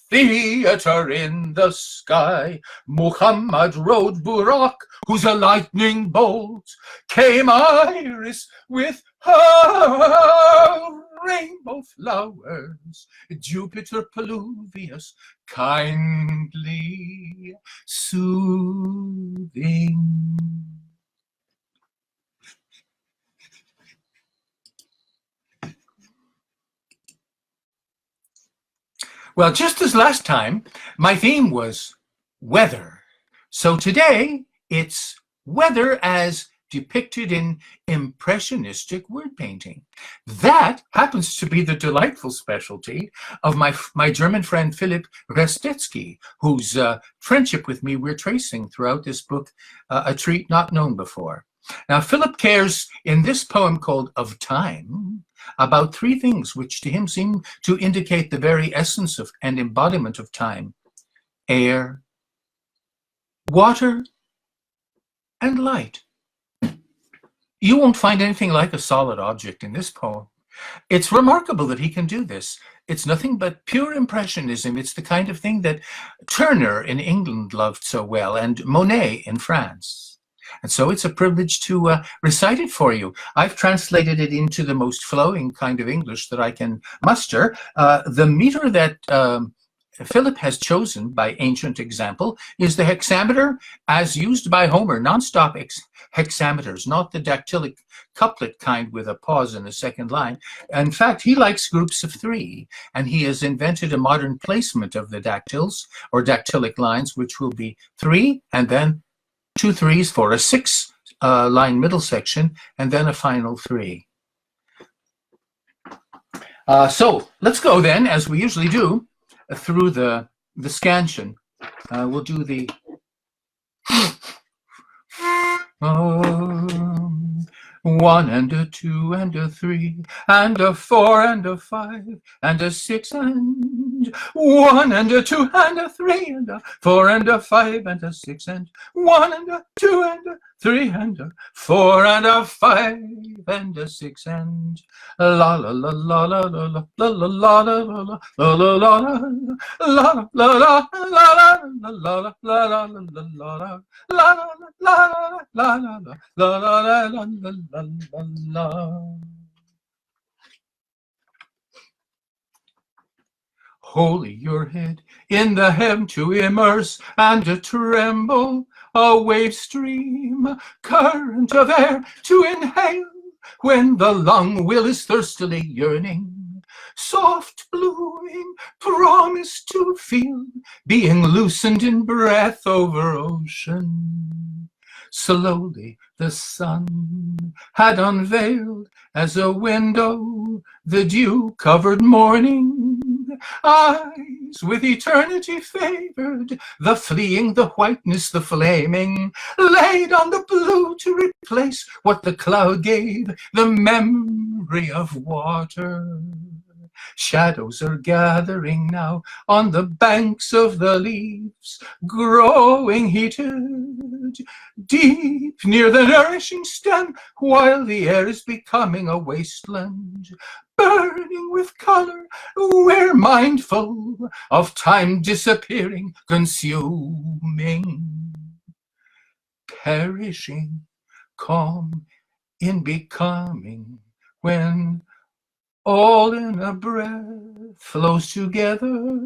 theater in the sky. Muhammad rode Burak, whose a lightning bolt came iris with her rainbow flowers, Jupiter Pluvius kindly soothing. Well, just as last time, my theme was weather. So today, it's weather as depicted in impressionistic word painting. That happens to be the delightful specialty of my German friend Philipp Restetzki, whose friendship with me we're tracing throughout this book, A Treat Not Known Before. Now, Philipp cares in this poem called Of Time about three things which to him seem to indicate the very essence of and embodiment of time: air, water, and light. You won't find anything like a solid object in this poem. It's remarkable that he can do this. It's nothing but pure impressionism. It's the kind of thing that Turner in England loved so well, and Monet in France. And so it's a privilege to recite it for you. I've translated it into the most flowing kind of English that I can muster. The meter that Philipp has chosen by ancient example is the hexameter as used by Homer, non-stop hexameters, not the dactylic couplet kind with a pause in the second line. In fact, he likes groups of three, and he has invented a modern placement of the dactyls or dactylic lines, which will be three and then 2 3s for a 6 line middle section, and then a final 3. So let's go then, as we usually do, through the scansion. We'll do the 1 and a 2 and a 3 and a 4 and a 5 and a 6 and 1 and a 2 and a 3 and a 4 and a 5 and a 6 and 1 and a 2 and a 3 and a 4 and a 5 and a 6 and la la la la la la la la la la la la la la la la la la. Holy your head in the hem to immerse and to tremble, a wave stream, current of air to inhale, when the lung will is thirstily yearning, soft bluing, promised to feel, being loosened in breath over ocean. Slowly the sun had unveiled as a window the dew-covered morning. Eyes with eternity favored, the fleeing, the whiteness, the flaming, laid on the blue to replace what the cloud gave, the memory of water. Shadows are gathering now on the banks of the leaves, growing heated, deep near the nourishing stem, while the air is becoming a wasteland, burning with color. We're mindful of time disappearing, consuming, perishing, calm in becoming, when all in a breath flows together,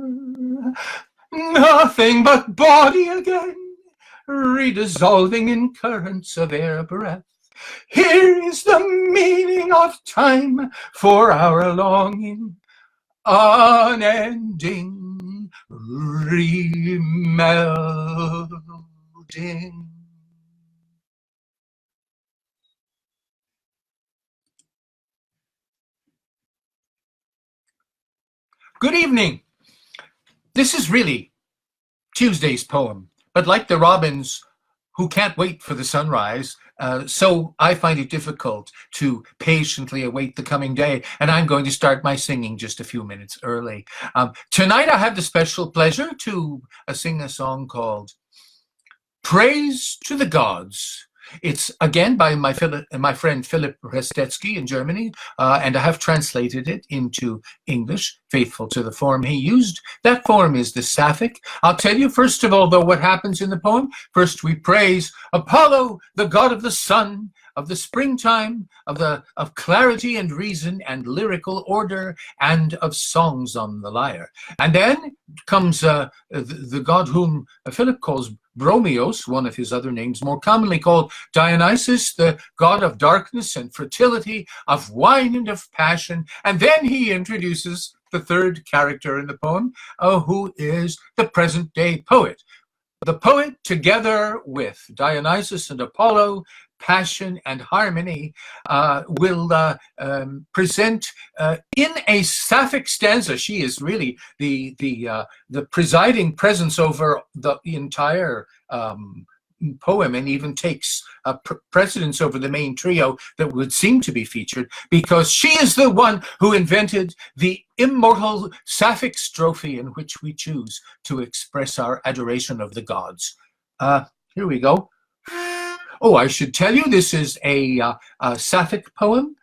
nothing but body again, redissolving in currents of air breath. Here is the meaning of time for our longing, unending, remelding. Good evening. This is really Tuesday's poem, but like the robins who can't wait for the sunrise, so I find it difficult to patiently await the coming day, and I'm going to start my singing just a few minutes early. Tonight I have the special pleasure to sing a song called Praise to the Gods. It's again by my friend Philipp Restetzki in Germany, and I have translated it into English, faithful to the form he used. That form is the sapphic. I'll tell you first of all, though, what happens in the poem. First, we praise Apollo, the god of the sun, of the springtime, of clarity and reason and lyrical order, and of songs on the lyre. And then comes the god whom Philip calls Bromios, one of his other names, more commonly called Dionysus, the god of darkness and fertility, of wine and of passion. And then he introduces the third character in the poem, who is the present-day poet. The poet, together with Dionysus and Apollo, passion and harmony, will present in a sapphic stanza. She is really the presiding presence over the entire poem, and even takes precedence over the main trio that would seem to be featured, because she is the one who invented the immortal sapphic strophe in which we choose to express our adoration of the gods. Here we go. Oh, I should tell you, this is a sapphic poem.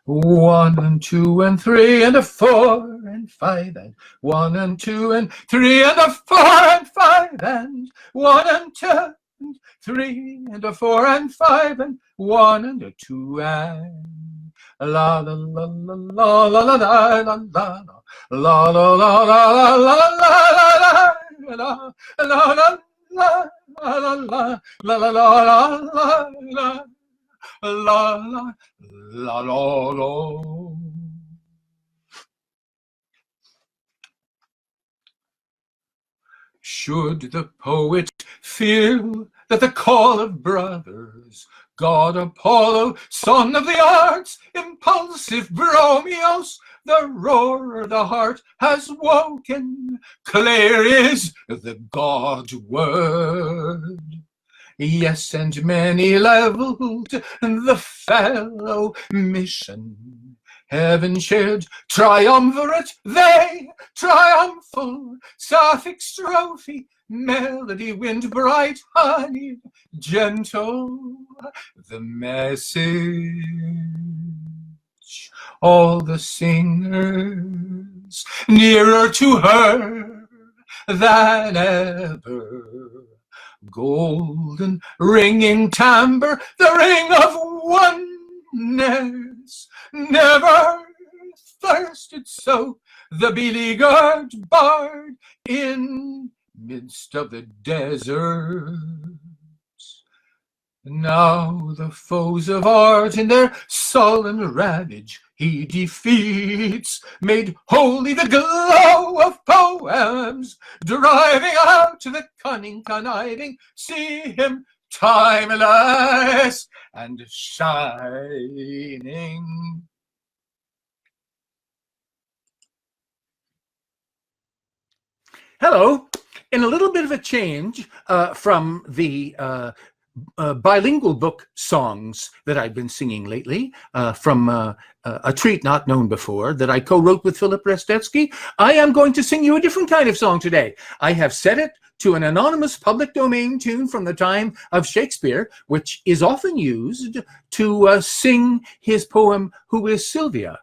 1 and 2 and 3 and a 4 and 5 and 1 and 2 and 3 and a 4 and 5 and 1 and 2 and 3 and a 4 and 5 and 1 and a 2 and la la la la la la la la la la la la la la la la la. Should the poet feel that the call of brothers, god Apollo, son of the arts, impulsive Bromios, the roar of the heart has woken, clear is the God word. Yes, and many leveled the fellow mission. Heaven shared, triumvirate, they, triumphal, sapphic strophe, melody, wind bright, honey, gentle, the message. All the singers nearer to her than ever. Golden ringing timbre, the ring of oneness, never thirsted so the beleaguered bard in midst of the deserts. Now the foes of art in their sullen ravage he defeats, made holy the glow of poems, driving out the cunning conniving. See him timeless and shining. Hello. In a little bit of a change from the bilingual book songs that I've been singing lately, from a treat not known before that I co-wrote with Philipp Restetzki, I am going to sing you a different kind of song today. I have set it to an anonymous public domain tune from the time of Shakespeare, which is often used to sing his poem, Who is Sylvia?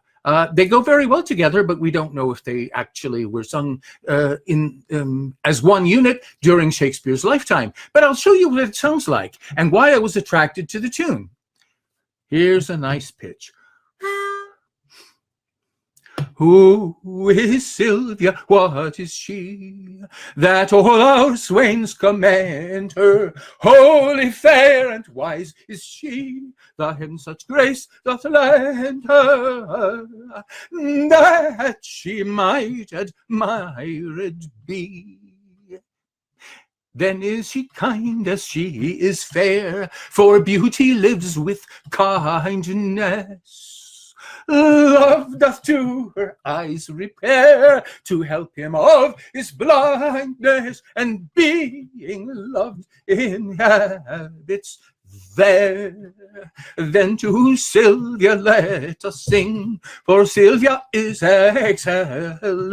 They go very well together, but we don't know if they actually were sung as one unit during Shakespeare's lifetime. But I'll show you what it sounds like and why I was attracted to the tune. Here's a nice pitch. Who is Sylvia? What is she? That all our swains commend her. Holy, fair, and wise is she. The heaven such grace doth lend her, that she might admired be. Then is she kind as she is fair, for beauty lives with kindness. Love doth to her eyes repair, to help him of his blindness, and being loved inhabits there. Then to Sylvia let us sing, for Sylvia is excelling.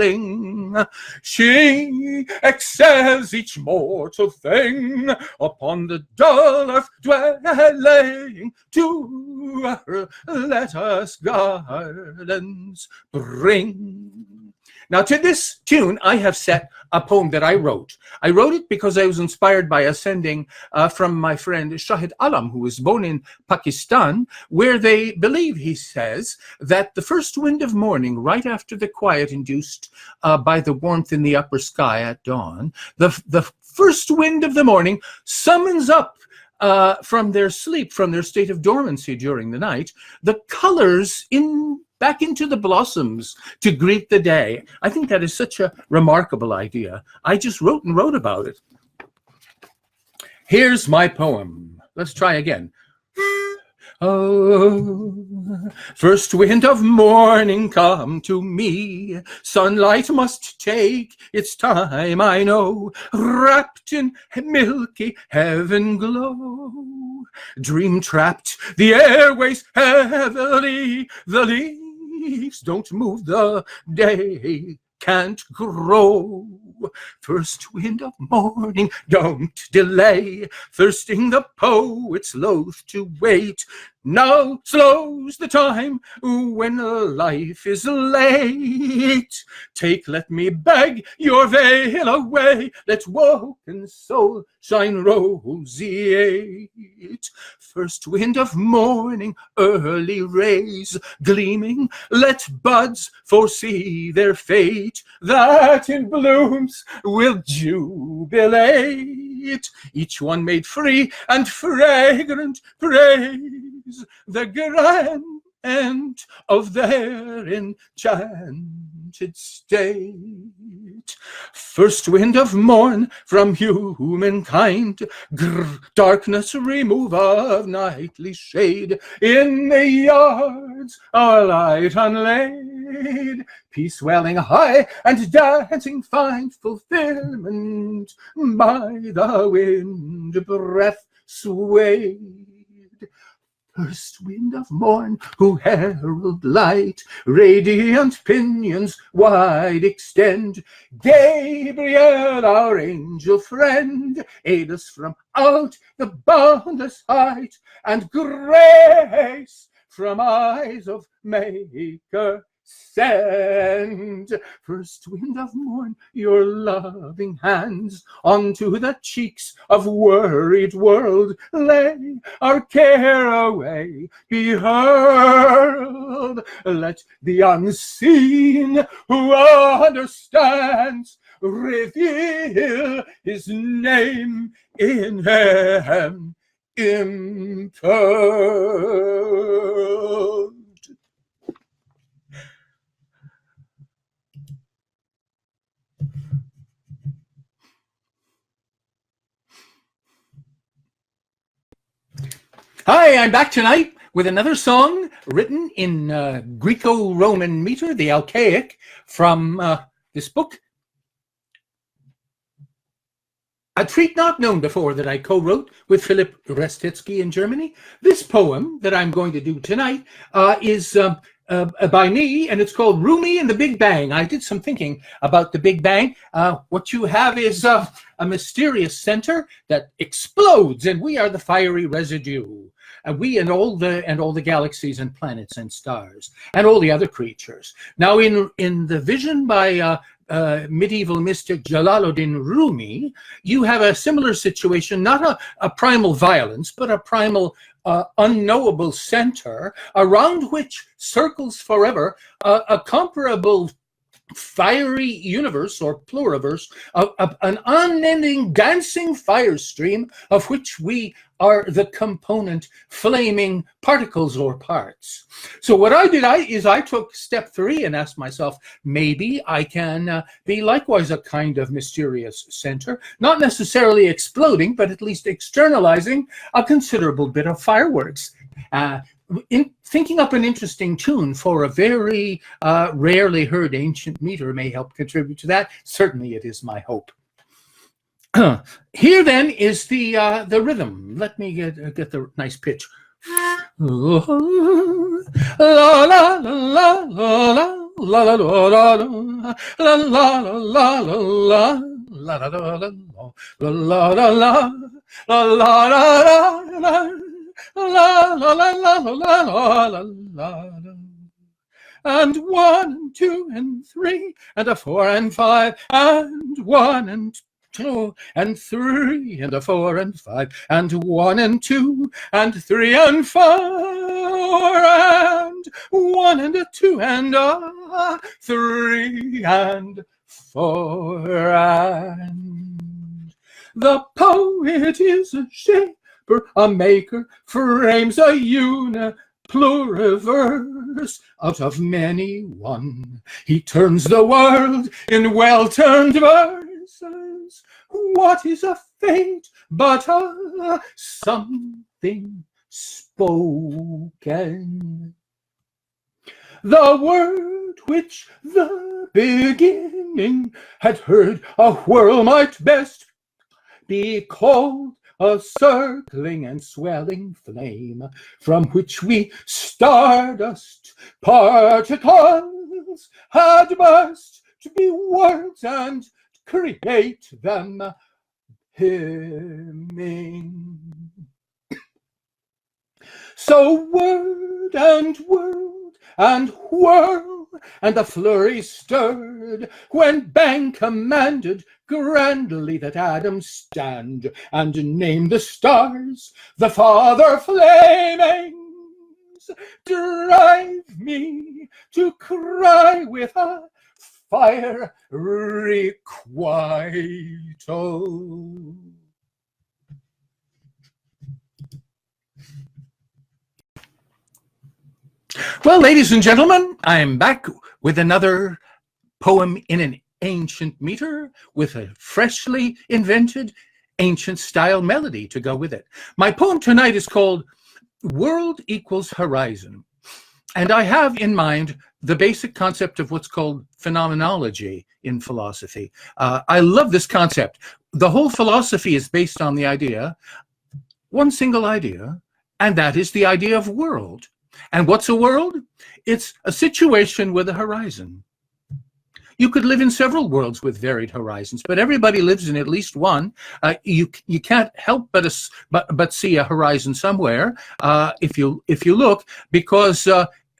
She excels each mortal thing, upon the dull earth dwelling. To her let us gardens bring. Now, to this tune, I have set a poem that I wrote. I wrote it because I was inspired by a sending from my friend Shahid Alam, who was born in Pakistan, where they believe, he says, that the first wind of morning, right after the quiet induced by the warmth in the upper sky at dawn, the first wind of the morning summons up from their sleep, from their state of dormancy during the night, the colors back into the blossoms to greet the day. I think that is such a remarkable idea. I just wrote about it. Here's my poem. Let's try again. Oh, first wind of morning come to me. Sunlight must take its time, I know. Wrapped in milky heaven glow. Dream trapped, the airways heavily. The leaves don't move, the day can't grow. First wind of morning, don't delay. Thirsting the poet's loath to wait. Now slows the time when life is late. Take, let me beg your veil away. Let woken soul shine roseate. First wind of morning, early rays gleaming. Let buds foresee their fate, that in blooms will jubilate. Each one made free and fragrant praise the grand end of their enchanted state. First wind of morn from humankind, darkness remove of nightly shade. In the yards our light unlaid, peace welling high and dancing find fulfillment by the wind breath swayed. First wind of morn, who herald light, radiant pinions wide extend. Gabriel, our angel friend, aid us from out the boundless height, and grace from eyes of Maker send. First wind of morn, your loving hands onto the cheeks of worried world lay. Our care away be hurled. Let the unseen who understands reveal his name in impearled. Hi, I'm back tonight with another song written in Greco-Roman meter, the Alcaic, from this book, A Treat Not Known Before, that I co-wrote with Philipp Restetzki in Germany. This poem that I'm going to do tonight is by me, and it's called Rumi and the Big Bang. I did some thinking about the Big Bang. What you have is a mysterious center that explodes, and we are the fiery residue. And we and all the galaxies and planets and stars and all the other creatures. Now, in the vision by medieval mystic Jalaluddin Rumi, you have a similar situation, not a primal violence, but a primal unknowable center around which circles forever a comparable fiery universe or pluriverse, an unending dancing fire stream of which we are the component flaming particles or parts. So what I did is I took step 3 and asked myself, maybe I can be likewise a kind of mysterious center, not necessarily exploding, but at least externalizing a considerable bit of fireworks. In thinking up an interesting tune for a very rarely heard ancient meter may help contribute to that. Certainly it is my hope. Here then is the rhythm. Let me get the nice pitch. La la la la la la la la la la and 1 and 2 and 3 and a 4 and 5 and 1 and 2 and 3 and a 4 and 5 and 1 and 2 and 3 and 4 and 1 and a 2 and a 3 and 4 and the poet is a shaper, a maker, frames a pluriverse out of many one. He turns the world in well-turned verses. What is a fate but a something spoken? The word which the beginning had heard a whirl might best be called a circling and swelling flame, from which we stardust particles had burst to be words and create them hymning. So word and world and whirl and the flurry stirred, when bang commanded grandly that Adam stand and name the stars, the father flamings drive me to cry with a fire requital. Well, ladies and gentlemen, I'm back with another poem in an ancient meter with a freshly invented ancient style melody to go with it. My poem tonight is called World Equals Horizon. And I have in mind the basic concept of what's called phenomenology in philosophy. I love this concept. The whole philosophy is based on the idea, one single idea, and that is the idea of world. And what's a world? It's a situation with a horizon. You could live in several worlds with varied horizons, but everybody lives in at least one. You can't help but see a horizon somewhere if you look, because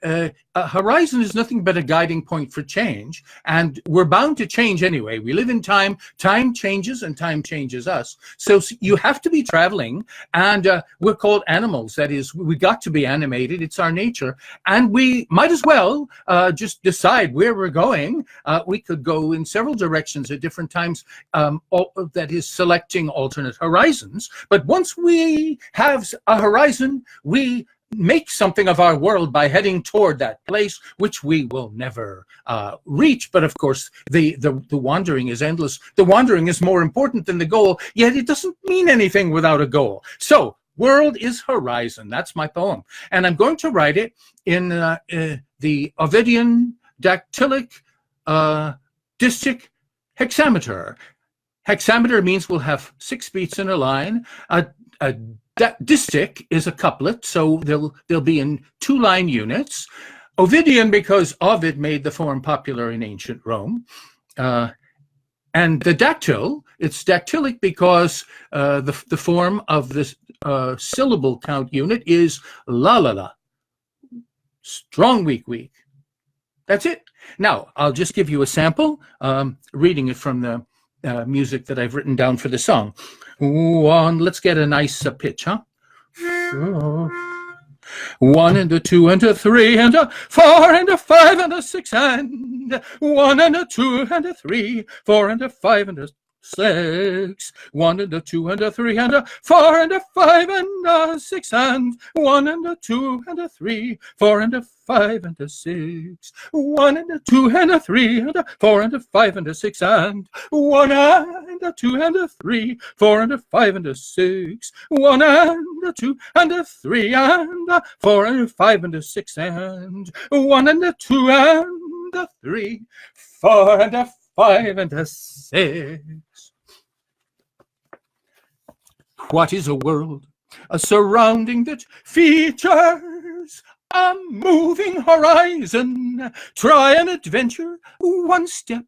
a horizon is nothing but a guiding point for change, and we're bound to change anyway. We live in time. Time changes, and time changes us. So you have to be traveling, and we're called animals. That is, we got to be animated. It's our nature, and we might as well just decide where we're going. We could go in several directions at different times. That is, selecting alternate horizons. But once we have a horizon, we make something of our world by heading toward that place, which we will never reach. But of course, the wandering is endless. The wandering is more important than the goal, yet it doesn't mean anything without a goal. So, world is horizon. That's my poem. And I'm going to write it in the Ovidian dactylic distic hexameter. Hexameter means we'll have 6 beats in a line. Distic is a couplet, so they'll be in 2-line units. Ovidian, because Ovid made the form popular in ancient Rome. And the dactyl, it's dactylic because the form of this syllable count unit is la la la. Strong, weak, weak. That's it. Now, I'll just give you a sample, reading it from the music that I've written down for the song. Let's get a nice pitch, huh? 1 and a 2 and a 3 and a 4 and a 5 and a 6 and 1 and a 2 and a 3, 4 and a 5 and a 6, 1 and a 2 and a 3 and a 4 and a 5 and a 6 and 1 and a 2 and a 3, 4 and a 5 and a 6, 1 and a 2 and a 3 and a 4 and a 5 and a 6 and 1 and a 2 and a 3, 4 and a 5 and a 6, 1 and a 2 and a 3 and a 4 and a 5 and a 6 and 1 and a 2 and a 3, 4 and a 5 and a 6. What is a world? A surrounding that features a moving horizon. Try an adventure, one step,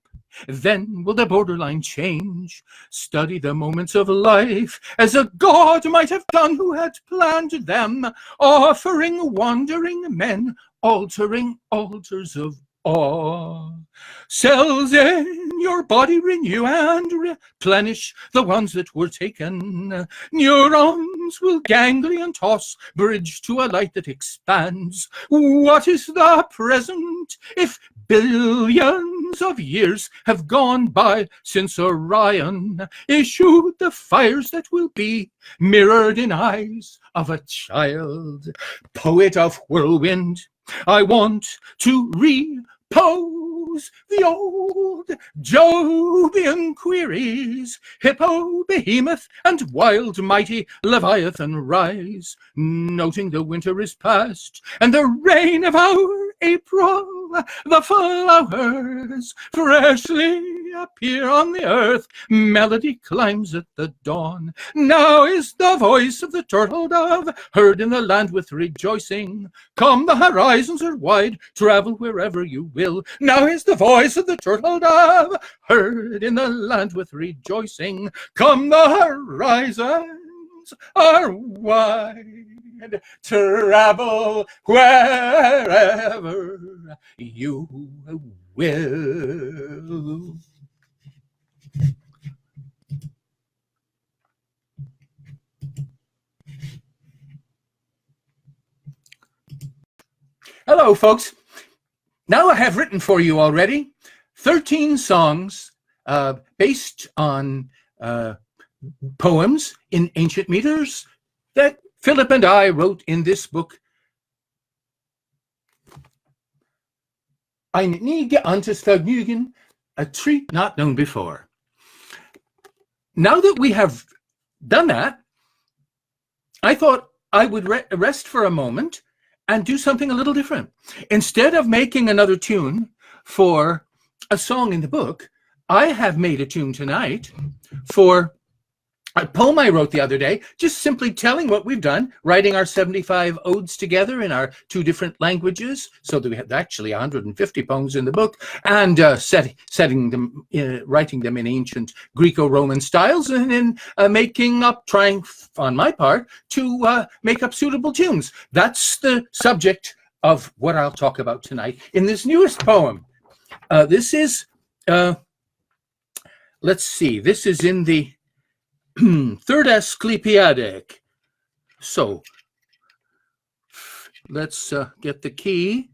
then will the borderline change. Study the moments of life as a god might have done who had planned them, offering wandering men, altering altars of awe. Cells in your body renew and replenish the ones that were taken. Neurons will ganglion toss, bridge to a light that expands. What is the present if billions of years have gone by since Orion issued the fires that will be mirrored in eyes of a child? Poet of whirlwind, I want to repose the old Jovian queries. Hippo, behemoth, and wild mighty Leviathan rise, noting the winter is past and the reign of our April. The flowers freshly appear on the earth. Melody climbs at the dawn. Now is the voice of the turtle dove heard in the land with rejoicing. Come, the horizons are wide, travel wherever you will. Now is the voice of the turtle dove heard in the land with rejoicing. Come, the horizons are wide, travel wherever you will. Hello, folks. Now I have written for you already 13 songs based on poems in ancient meters that Philipp and I wrote in this book, Ein nie geahntes Vergnügen, a treat not known before. Now that we have done that, I thought I would rest for a moment and do something a little different. Instead of making another tune for a song in the book, I have made a tune tonight for a poem I wrote the other day, just simply telling what we've done, writing our 75 odes together in our 2 different languages, so that we have actually 150 poems in the book, and setting them, writing them in ancient Greco-Roman styles, and then trying on my part to make up suitable tunes. That's the subject of what I'll talk about tonight in this newest poem. This is, let's see, this is in the third asclepiadic. So let's get the key.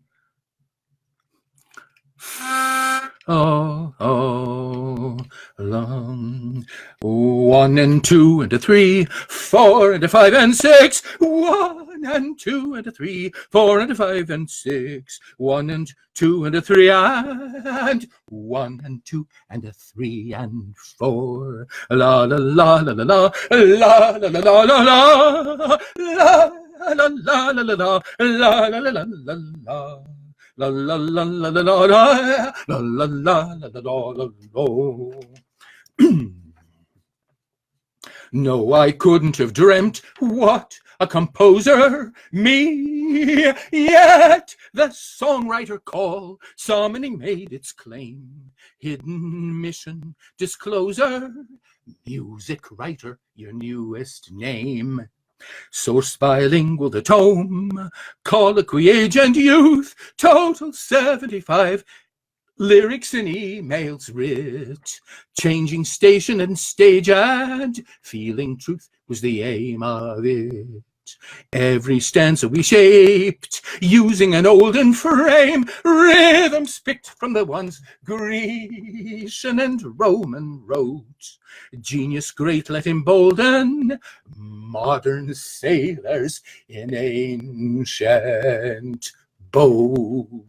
Long. 1 and 2 and a 3, 4 and a 5 and 6. 1 and 2 and a 3, 4 and a 5 and 6. 1 and 2 and a 3 and 1 and 2 and a 3 and 4. La la la la la la la la la la la la la la la la la la. La la la la la la la la la la la la la. No, I couldn't have dreamt what a composer me. Yet the songwriter call summoning made its claim. Hidden mission disclosure, music writer, your newest name. Source bilingual, the tome, colloquy, age and youth, total 75, lyrics and emails writ, changing station and stage and feeling truth was the aim of it. Every stanza we shaped, using an olden frame, rhythms picked from the ones Grecian and Roman wrote. Genius great, let embolden modern sailors in ancient boat.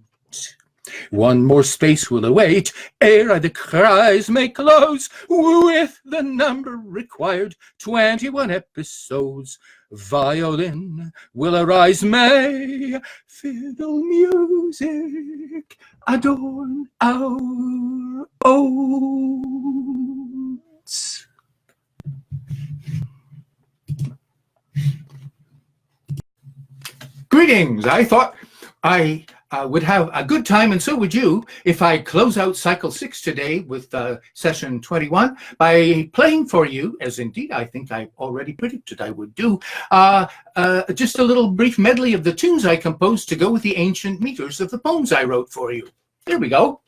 One more space will await ere the cries may close with the number required, 21 episodes. Violin will arise, may fiddle music adorn our odes. Greetings. I thought I would have a good time, and so would you, if I close out cycle 6 today with session 21 by playing for you, as indeed I think I already predicted I would do, just a little brief medley of the tunes I composed to go with the ancient meters of the poems I wrote for you. Here we go.